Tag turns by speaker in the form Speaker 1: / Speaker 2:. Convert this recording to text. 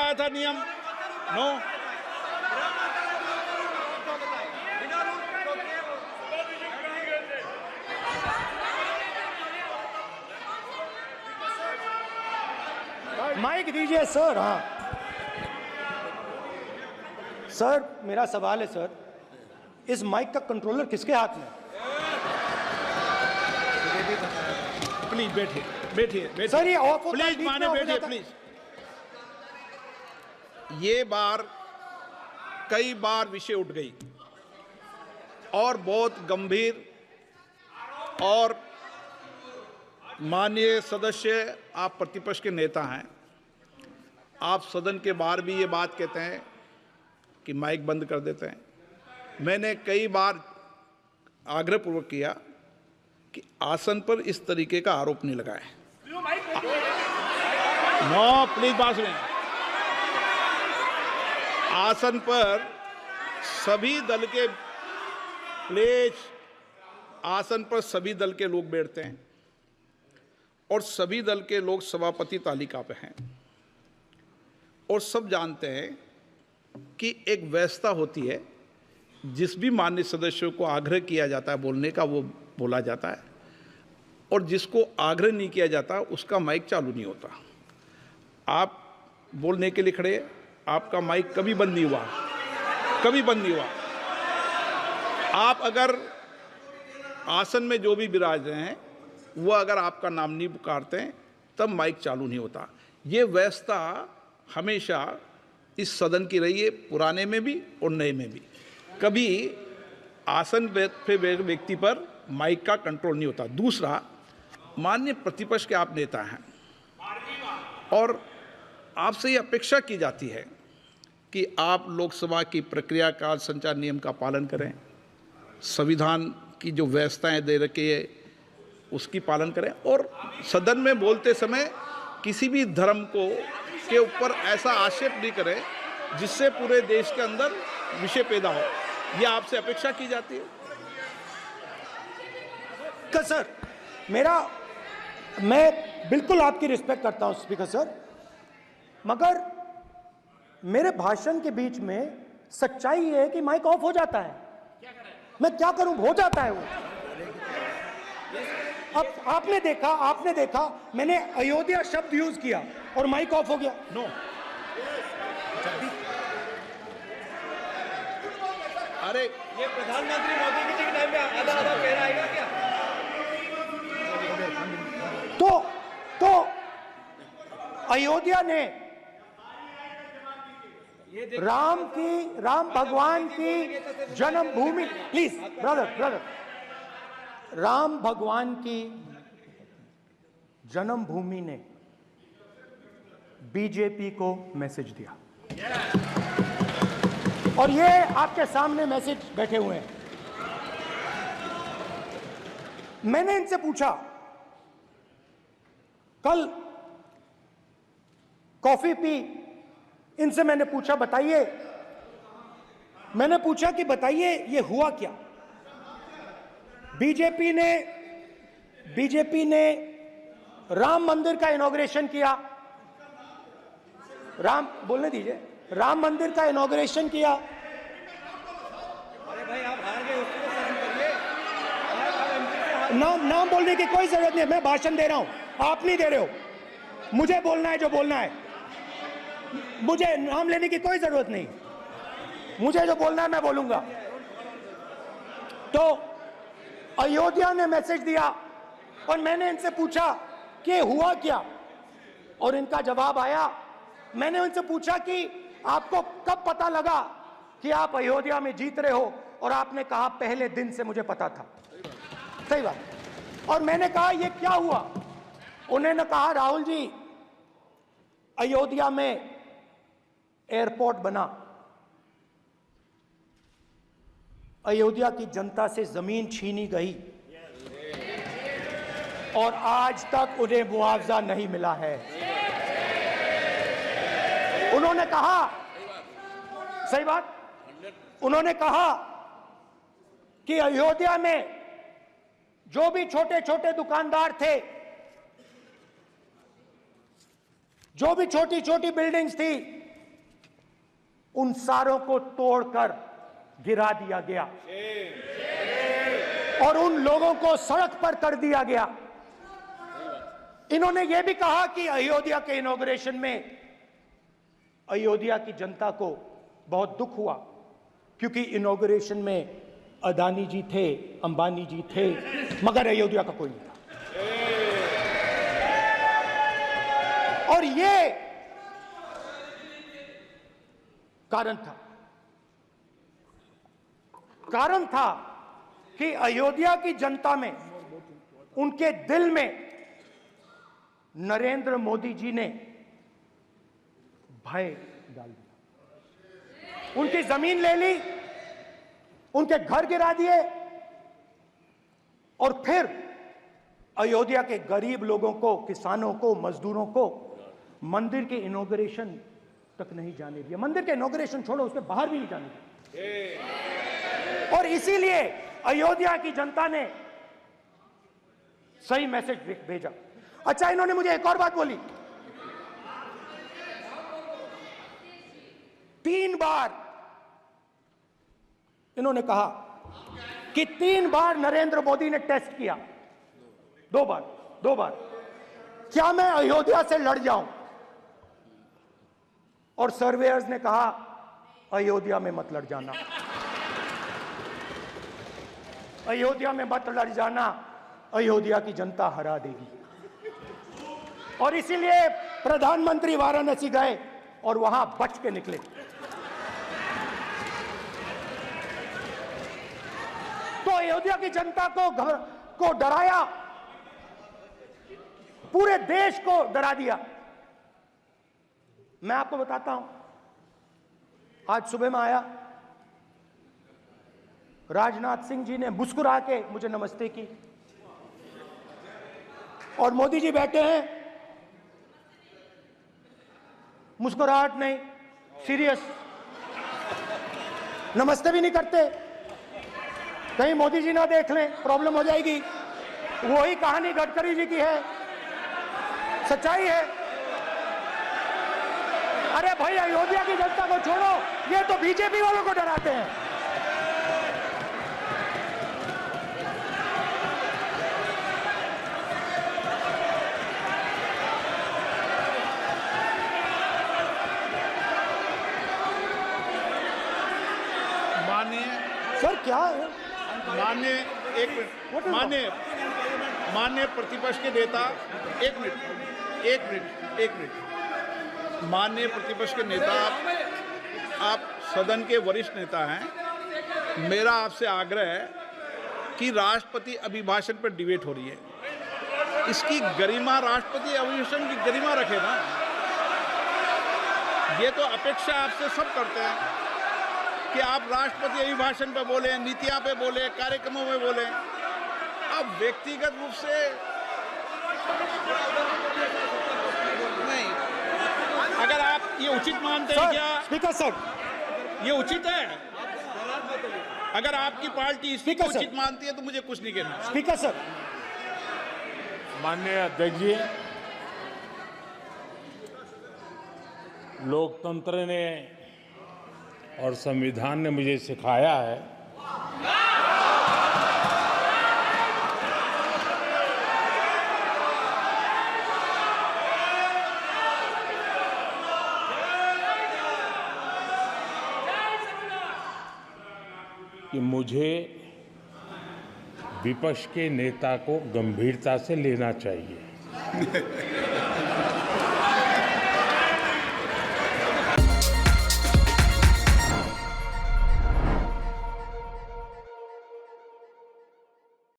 Speaker 1: बताया था नियम। नो,
Speaker 2: माइक दीजिए सर। हाँ सर, मेरा सवाल है सर, इस माइक का कंट्रोलर किसके हाथ में?
Speaker 1: प्लीज बैठिए बैठिए
Speaker 2: सर ये ऑफ होता है,
Speaker 1: प्लीज
Speaker 2: बीच में
Speaker 1: माने
Speaker 2: ऑफ हो
Speaker 1: बैठिए
Speaker 2: जाता है।
Speaker 1: प्लीज। ये बार कई बार विषय उठ गई और बहुत गंभीर, और माननीय सदस्य, आप प्रतिपक्ष के नेता हैं, आप सदन के बाहर भी ये बात कहते हैं कि माइक बंद कर देते हैं। मैंने कई बार आग्रहपूर्वक किया कि आसन पर इस तरीके का आरोप नहीं लगाएं। नो प्लीज, बात सुनिए। आसन पर सभी दल के, प्लीज, आसन पर सभी दल के लोग बैठते हैं और सभी दल के लोग सभापति तालिका पे हैं और सब जानते हैं कि एक व्यवस्था होती है, जिस भी माननीय सदस्यों को आग्रह किया जाता है बोलने का वो बोला जाता है, और जिसको आग्रह नहीं किया जाता उसका माइक चालू नहीं होता। आप बोलने के लिए खड़े, आपका माइक कभी बंद नहीं हुआ, कभी बंद नहीं हुआ। आप अगर आसन में जो भी विराज रहे हैं वो अगर आपका नाम नहीं पुकारते हैं तब माइक चालू नहीं होता। ये व्यवस्था हमेशा इस सदन की रही है, पुराने में भी और नए में भी। कभी आसन पे व्यक्ति पर माइक का कंट्रोल नहीं होता। दूसरा, माननीय प्रतिपक्ष के आप नेता हैं और आपसे ये अपेक्षा की जाती है कि आप लोकसभा की प्रक्रिया का, संचार नियम का पालन करें, संविधान की जो व्यवस्थाएं दे रखी है उसकी पालन करें, और सदन में बोलते समय किसी भी धर्म को के ऊपर ऐसा आक्षेप नहीं करें जिससे पूरे देश के अंदर विषय पैदा हो। ये आपसे अपेक्षा की जाती है।
Speaker 2: सर मैं बिल्कुल आपकी रिस्पेक्ट करता हूं स्पीकर सर, मगर मेरे भाषण के बीच में सच्चाई ये है कि माइक ऑफ हो जाता है। मैं क्या करूं, हो जाता है वो। अब आपने देखा मैंने अयोध्या शब्द यूज किया और माइक ऑफ हो गया।
Speaker 1: नो, अरे
Speaker 3: ये प्रधानमंत्री मोदी जी के टाइम पे आधा आधा पैरा आएगा क्या?
Speaker 2: तो अयोध्या ने राम भगवान की जन्मभूमि, प्लीज ब्रदर, राम भगवान की जन्मभूमि ने बीजेपी को मैसेज दिया, और ये आपके सामने मैसेज बैठे हुए हैं। मैंने इनसे पूछा, कल कॉफी पी, इनसे मैंने पूछा बताइए, मैंने पूछा कि बताइए ये हुआ क्या। बीजेपी ने राम मंदिर का इनॉग्रेशन किया, बोलने दीजिए, राम मंदिर का इनॉग्रेशन किया।
Speaker 3: अरे भाई आप हार गए, उसको सहन करिए।
Speaker 2: नाम बोलने की कोई जरूरत नहीं है, मैं भाषण दे रहा हूं, आप नहीं दे रहे हो। मुझे बोलना है जो बोलना है, मुझे नाम लेने की कोई जरूरत नहीं, मुझे जो बोलना है मैं बोलूंगा। तो अयोध्या ने मैसेज दिया और मैंने इनसे पूछा कि हुआ क्या, और इनका जवाब आया। मैंने उनसे पूछा कि आपको कब पता लगा कि आप अयोध्या में जीत रहे हो, और आपने कहा पहले दिन से मुझे पता था। सही बात। और मैंने कहा ये क्या हुआ, उन्होंने कहा राहुल जी, अयोध्या में एयरपोर्ट बना, अयोध्या की जनता से जमीन छीनी गई और आज तक उन्हें मुआवजा नहीं मिला है। उन्होंने कहा, सही बात, उन्होंने कहा कि अयोध्या में जो भी छोटे छोटे दुकानदार थे, जो भी छोटी छोटी बिल्डिंग्स थी, उन सारों को तोड़कर गिरा दिया गया और उन लोगों को सड़क पर कर दिया गया। इन्होंने यह भी कहा कि अयोध्या के इनॉग्रेशन में अयोध्या की जनता को बहुत दुख हुआ क्योंकि इनॉग्रेशन में अदानी जी थे, अंबानी जी थे, मगर अयोध्या का कोई नहीं था। और ये कारण था कि अयोध्या की जनता में, उनके दिल में नरेंद्र मोदी जी ने भय डाल दिया। उनकी जमीन ले ली, उनके घर गिरा दिए और फिर अयोध्या के गरीब लोगों को, किसानों को, मजदूरों को मंदिर के इनॉग्रेशन तक नहीं जाने दिया। मंदिर के इनॉग्रेशन छोड़ो, उसके बाहर भी नहीं जाने दिया। और इसीलिए अयोध्या की जनता ने सही मैसेज भेजा। अच्छा, इन्होंने मुझे एक और बात बोली, 3 बार इन्होंने कहा कि 3 बार नरेंद्र मोदी ने टेस्ट किया, 2 बार क्या मैं अयोध्या से लड़ जाऊं? और सर्वेयर्स ने कहा अयोध्या में मत लड़ जाना, अयोध्या में मत लड़ जाना, अयोध्या की जनता हरा देगी। और इसीलिए प्रधानमंत्री वाराणसी गए और वहां बच के निकले। तो अयोध्या की जनता को डराया, पूरे देश को डरा दिया। मैं आपको बताता हूं, आज सुबह में आया, राजनाथ सिंह जी ने मुस्कुरा के मुझे नमस्ते की और मोदी जी बैठे हैं, मुस्कुराहट नहीं, सीरियस, नमस्ते भी नहीं करते, कहीं मोदी जी ना देख लें, प्रॉब्लम हो जाएगी। वही कहानी गडकरी जी की है, सच्चाई है। अरे भाई, अयोध्या की जनता को छोड़ो, ये तो बीजेपी वालों को डराते हैं। सर क्या है?
Speaker 1: माननीय प्रतिपक्ष के नेता, एक मिनट, माननीय प्रतिपक्ष के नेता, आप सदन के वरिष्ठ नेता हैं। मेरा आपसे आग्रह है कि राष्ट्रपति अभिभाषण पर डिबेट हो रही है, इसकी गरिमा, राष्ट्रपति अभिभाषण की गरिमा रखे ना। ये तो अपेक्षा आपसे सब करते हैं कि आप राष्ट्रपति अभिभाषण पे बोले, नीतियां पे बोले, कार्यक्रमों में बोले। अब व्यक्तिगत रूप से नहीं, अगर आप ये उचित मानते हैं क्या?
Speaker 2: स्पीकर सर,
Speaker 1: ये उचित है? अगर आपकी पार्टी इसको उचित मानती है तो मुझे कुछ नहीं कहना।
Speaker 2: स्पीकर सर,
Speaker 4: माननीय अध्यक्ष जी, लोकतंत्र ने और संविधान ने मुझे सिखाया है कि मुझे विपक्ष के नेता को गंभीरता से लेना चाहिए।